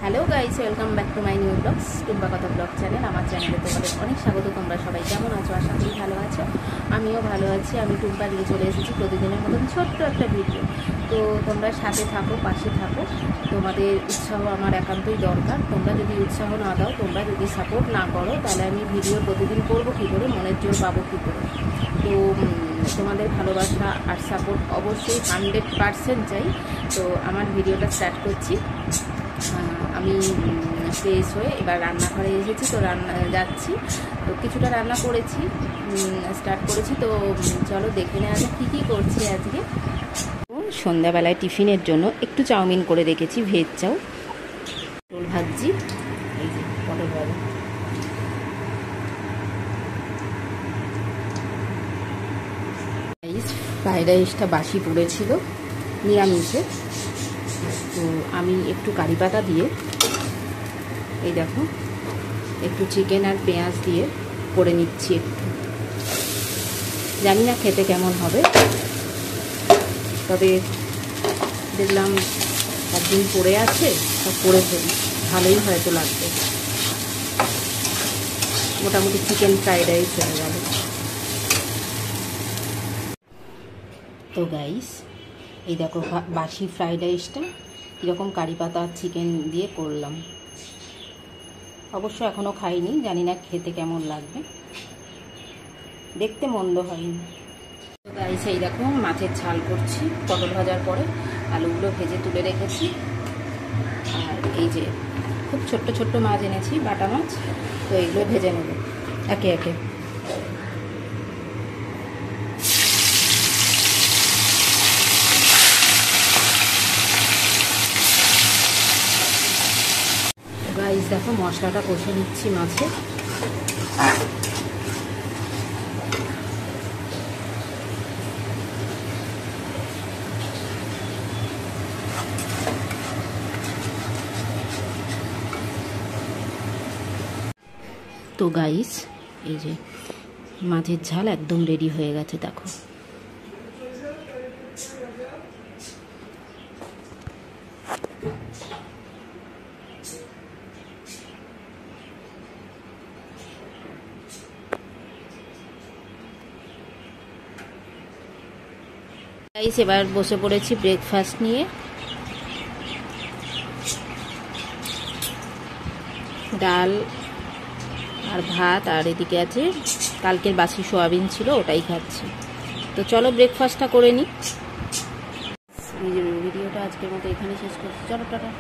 Hello guys, welcome back to my new blogs Tumpa Kotha blog channel. আমার চ্যানেলে তোমাদের অনেক স্বাগত। তোমরা সবাই কেমন আছো? আশা করি ভালো আছো। আমিও ভালো আছি। আমি টুম্পা নিয়ে চলে এসেছি প্রতিদিনের মতন ছোট্ট একটা ভিডিও। তো তোমরা সাথে থাকো, পাশে থাকো। তোমাদের উৎসাহ আমার একান্তই দরকার। তোমরা যদি উৎসাহ না দাও, তোমরা যদি সাপোর্ট না করো, তাহলে আমি ভিডিও প্রতিদিন করবো কী করে, মনের জোর পাবো কী করে? তো তোমাদের ভালোবাসা আর সাপোর্ট অবশ্যই 100% চাই। তো আমার ভিডিওটা স্টার্ট করছি। আমি ফ্রেশ হয়ে এবার রান্নাঘরে এসেছি, তো যাচ্ছি। তো কিছুটা রান্না করেছি, স্টার্ট করেছি। তো চলো দেখে নেওয়া যাক কী কী করছি আজকে। সন্ধ্যাবেলায় টিফিনের জন্য একটু চাউমিন করে রেখেছি, ভেজ চাউ। পটল ভাজি, এই যে পটল ভাজা। ফ্রাইড রাইসটা বাসি পড়েছিল নিরামিষে, তো আমি একটু কারি পাতা দিয়ে, এই দেখো, একটু চিকেন আর পেঁয়াজ দিয়ে করে নিচ্ছি। একটু জানি না খেতে কেমন হবে, তবে দেখলাম একদিন পড়ে আছে, সব করে ফেলি, ভালোই হয়তো লাগবে। মোটামুটি চিকেন ফ্রাইড রাইস হয়ে গেল। তো গাইস, এই দেখো বাসি ফ্রাইড রাইসটা কীরকম কারি পাতা আর চিকেন দিয়ে করলাম। অবশ্য এখনও খাইনি, জানি না খেতে কেমন লাগবে, দেখতে মন্দ হয়নি। তো গাইস, এই দেখো মাছের ঝাল করছি। পটল ভাজার পরে আলুগুলো ভেজে তুলে রেখেছি। আর এই যে খুব ছোট্ট ছোট্ট মাছ এনেছি, বাটা মাছ। তো এইগুলো ভেজে নেব একে একে। গাইস দেখো, মশলাটা কষে নিচ্ছি মাছে। তো গাইস, এই যে মাছের ঝাল একদম রেডি হয়ে গেছে, দেখো। গাইস, এবার বসে পড়েছি ব্রেকফাস্ট নিয়ে। ডাল আর ভাত, আর এদিকে আছে কালকের বাসি সোয়াবিন ছিল, ওটাই খাচ্ছি। তো চলো ব্রেকফাস্টটা করে নিই। ভিডিওটা আজকের মতো এখানে শেষ করছি। চলো টাটা।